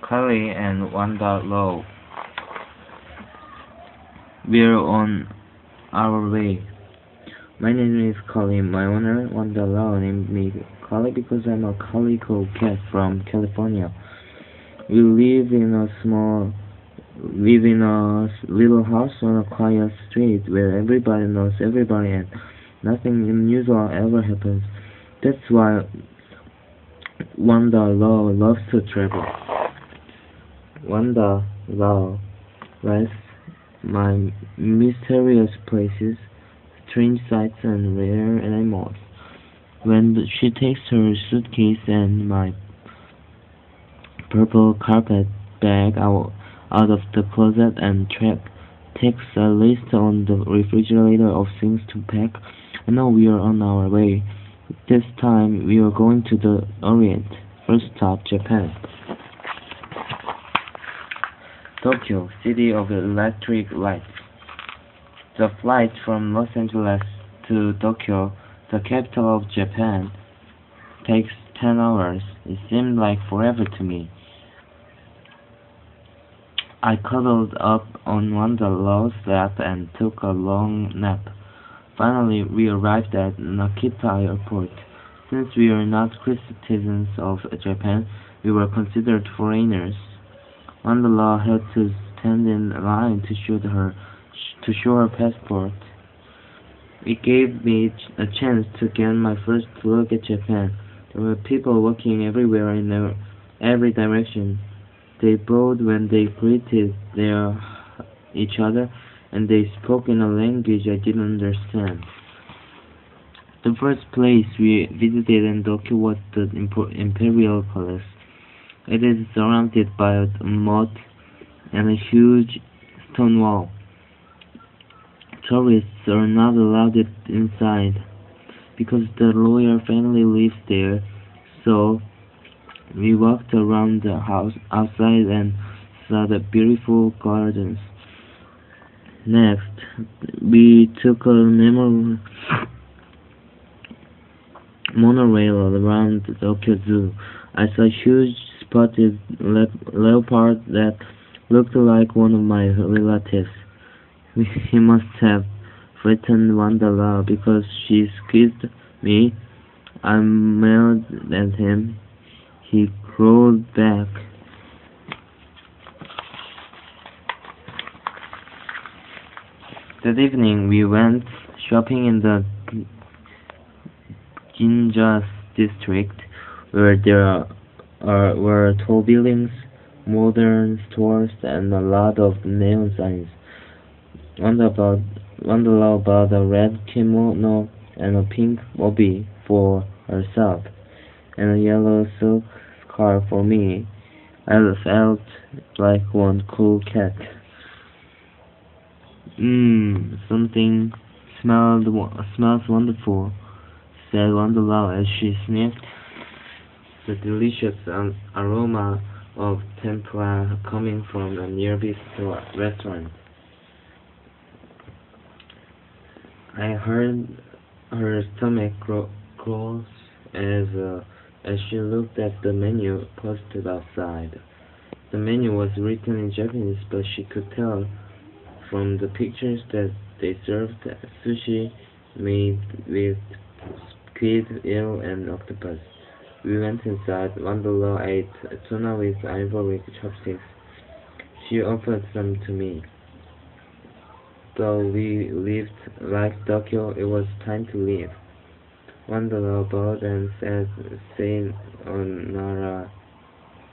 Cali and Wanda Lou. We're on our way. My name is Cali. My owner, Wanda Lou, named me Cali because I'm a calico cat from California. We live in a little house on a quiet street where everybody knows everybody and nothing unusual ever happens. That's why Wanda Lou loves to travel. Wanda Lou likes my mysterious places, strange sights, and rare animals. When she takes her suitcase and my purple carpet bag out of the closet and takes a list on the refrigerator of things to pack, I know we are on our way. This time we are going to the Orient. First stop, Japan. Tokyo, city of electric lights. The flight from Los Angeles to Tokyo, the capital of Japan, takes 10 hours. It seemed like forever to me. I cuddled up on Wanda Lou's lap and took a long nap. Finally, we arrived at Narita Airport. Since we are not citizens of Japan, we were considered foreigners. Wanda Lou had to stand in line to show her passport. It gave me a chance to get my first look at Japan. There were people walking everywhere in every direction. They bowed when they greeted each other, and they spoke in a language I didn't understand. The first place we visited in Tokyo was the Imperial Palace. It is surrounded by a moat and a huge stone wall. Tourists are not allowed inside because the royal family lives there, so we walked around the house outside and saw the beautiful gardens. Next, we took a monorail around the Tokyo Zoo. I saw a huge spotted leopard that looked like one of my relatives. He must have frightened Wanda Lou because she squeezed me. I smiled at him. He crawled back. That evening we went shopping in the Ginza district, where there were tall buildings, modern stores, and a lot of neon signs. Wanda Lou bought a red kimono and a pink obi for herself, and a yellow silk scarf for me. I felt like one cool cat. Something smells wonderful, said Wanda Lou as she sniffed the delicious aroma of tempura coming from a nearby restaurant. I heard her stomach growl as she looked at the menu posted outside. The menu was written in Japanese, but she could tell from the pictures that they served sushi made with squid, eel, and octopus. We went inside. Wanda Lou ate tuna with ivory chopsticks. She offered some to me. Though we lived like Tokyo, it was time to leave. Wanda Lou bowed and said sayonara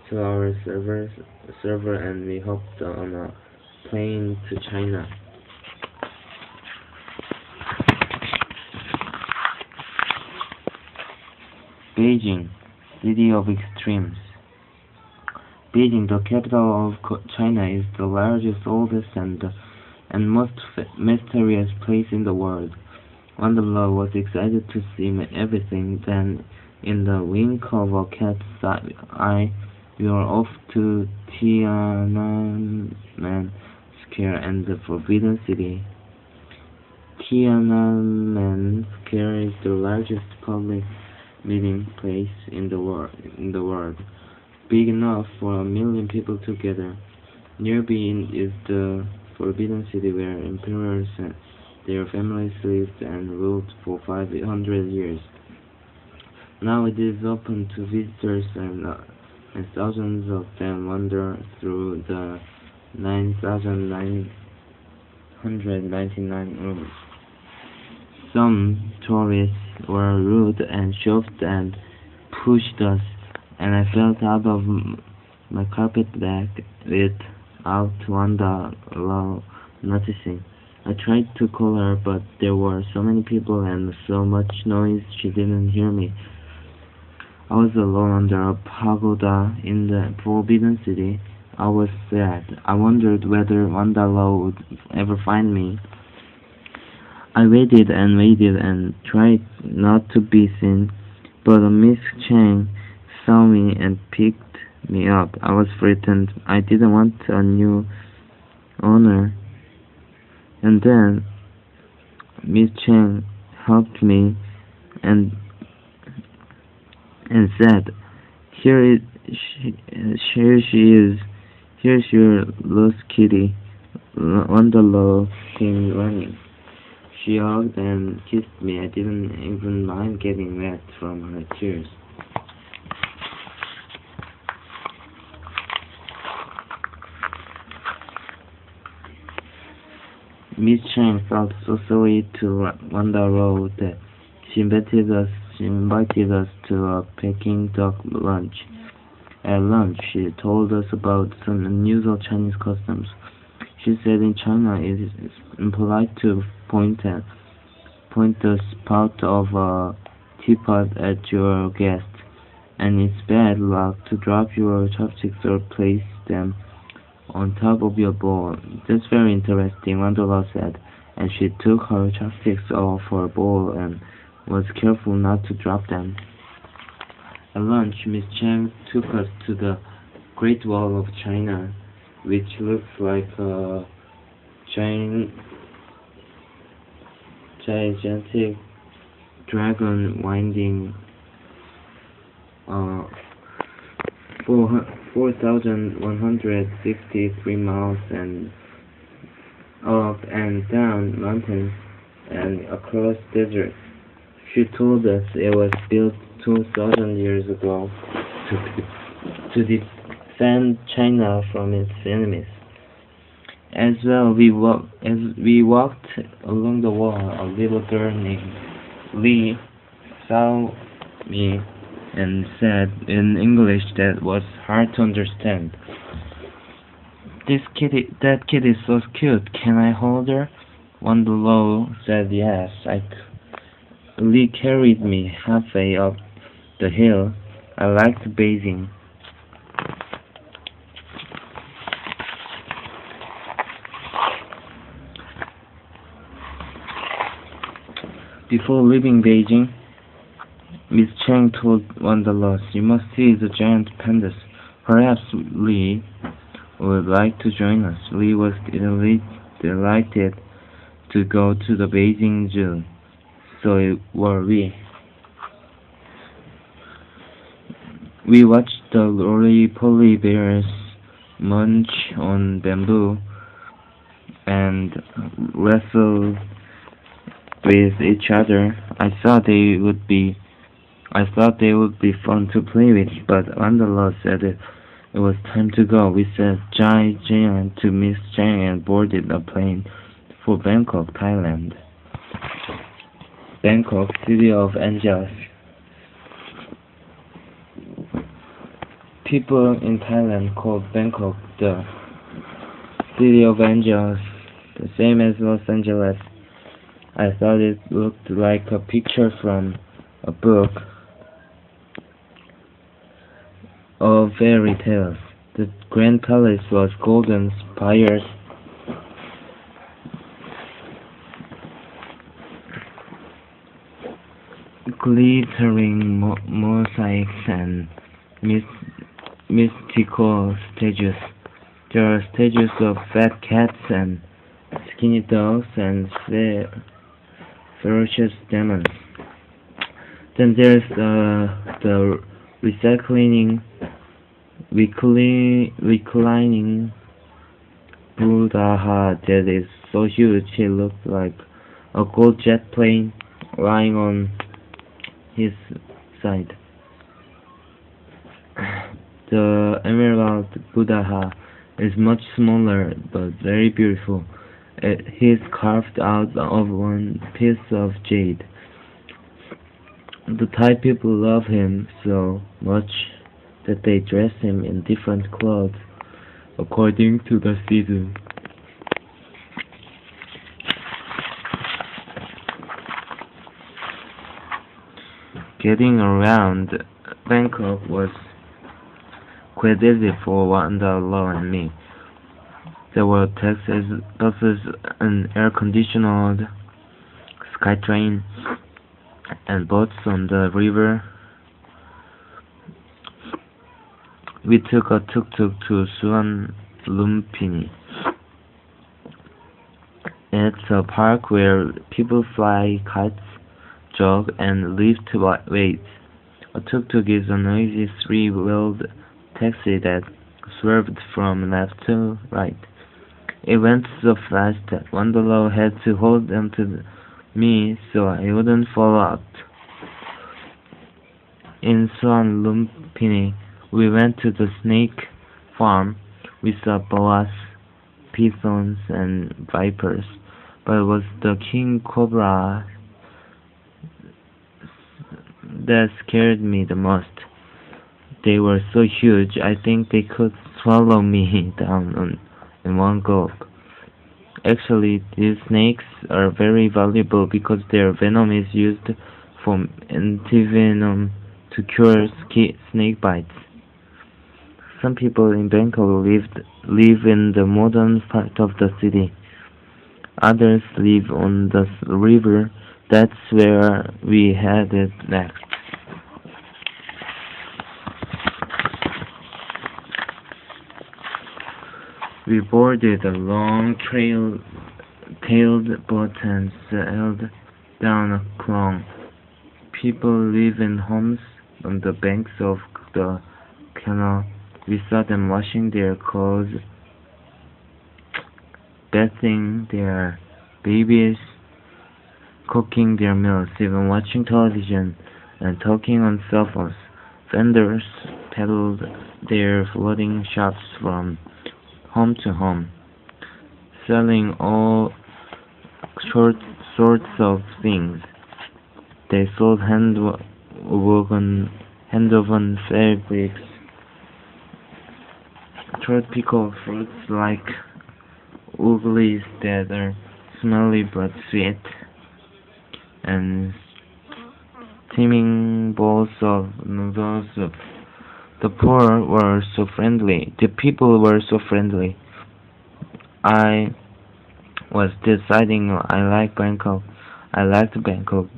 to our server, and we hopped on a plane to China. Beijing, city of extremes. Beijing, the capital of China, is the largest, oldest, and most mysterious place in the world. Wanda Lou was excited to see everything. Then, in the wink of a cat's eye, we were off to Tiananmen Square and the Forbidden City. Tiananmen Square is the largest public meeting place in the world. big enough for 1 million people together. Nearby is the Forbidden City where emperors and their families lived and ruled for 500 years. Now it is open to visitors and thousands of them wander through the 9,999 rooms. Some tourists were rude and shoved and pushed us, and I fell out of my carpet bag without Wanda Lou noticing. I tried to call her, but there were so many people and so much noise she didn't hear me. I was alone under a pagoda in the Forbidden City. I was sad. I wondered whether Wanda Lou would ever find me. I waited and tried not to be seen, but Miss Chang saw me and picked me up. I was frightened. I didn't want a new owner. And then Miss Chang helped me and said, Here she is. Here's your lost kitty." Wanda Lou came running. She hugged and kissed me. I didn't even mind getting wet from her tears. Miss Chang felt so sorry to Wanda Lou that she invited us to a Peking duck lunch. At lunch, she told us about some unusual Chinese customs. She said in China it is impolite to point the spout of a teapot at your guest, and it's bad luck to drop your chopsticks or place them on top of your bowl. "That's very interesting," Wanda Lou said, and she took her chopsticks off her bowl and was careful not to drop them. At lunch, Miss Chang took us to the Great Wall of China, which looks like a gigantic dragon winding 4,163 miles and up and down mountains and across deserts. She told us it was built 2,000 years ago to defend China from its enemies. As we walked along the wall, a little girl named Lee saw me and said in English that was hard to understand, "That kid is so cute. Can I hold her?" Wanda Lou said yes. Lee carried me halfway up the hill. I liked bathing. Before leaving Beijing, Miss Chang told Wanda Lou, "You must see the giant pandas. Perhaps Lee would like to join us." Lee was delighted to go to the Beijing Zoo. So were we. We watched the roly-poly bears munch on bamboo and wrestle with each other. I thought they would be fun to play with, but Wanda Lou said it was time to go. We said giant to Miss Chang and boarded a plane for Bangkok, Thailand. Bangkok, City of Angels. People in Thailand call Bangkok the City of Angels, the same as Los Angeles. I thought it looked like a picture from a book of fairy tales. The Grand Palace was golden spires, glittering mosaics, and mystical statues. There are statues of fat cats and skinny dogs and ferocious demons. Then there's the recycling reclining Buddha that is so huge it looked like a gold jet plane lying on his side. The Emerald Buddha is much smaller but very beautiful. He is carved out of one piece of jade. The Thai people love him so much that they dress him in different clothes according to the season. Getting around Bangkok was quite easy for Wanda Lou and me. There were taxis, buses, an air-conditioned SkyTrain, and boats on the river. We took a tuk-tuk to Suan Lumpini. It's a park where people fly kites, jog, and lift weights. A tuk-tuk is a noisy three-wheeled taxi that swerved from left to right. It went so fast that Wanda Lou had to hold on to me so I wouldn't fall out. In Suan Lumpini, we went to the snake farm. We saw boas, pythons, and vipers, but it was the king cobra that scared me the most. They were so huge, I think they could swallow me down in one gulp. Actually, these snakes are very valuable because their venom is used for antivenom to cure snake bites. Some people in Bangkok live in the modern part of the city. Others live on the river. That's where we headed next. We boarded a long tailed boat and sailed down a klong. People live in homes on the banks of the canal. We saw them washing their clothes, bathing their babies, cooking their meals, even watching television and talking on cell phones. Vendors peddled their floating shops from home to home, selling all sorts of things. They sold hand-woven fabrics, tropical fruits like uglies that are smelly but sweet, and steaming bowls of noodle soup. The people were so friendly. I was deciding I liked Bangkok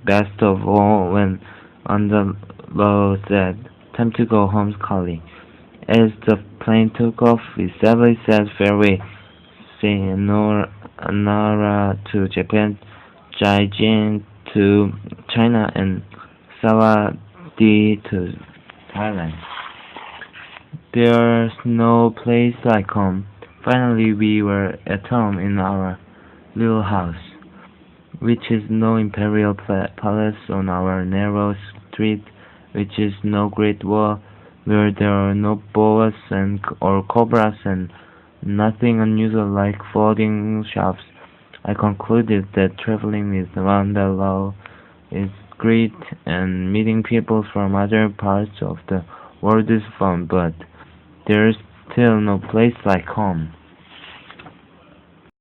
best of all when on the low said, "Time to go home, Cali." As the plane took off, we sadly said farewell, sayonara to Japan, Zaijian to China, and Sawadee to Thailand. There's no place like home. Finally, we were at home in our little house, which is no imperial palace on our narrow street, which is no great wall, where there are no boas or cobras and nothing unusual like floating shops. I concluded that traveling with Wanda Lou is great and meeting people from other parts of the world is fun, but there's still no place like home.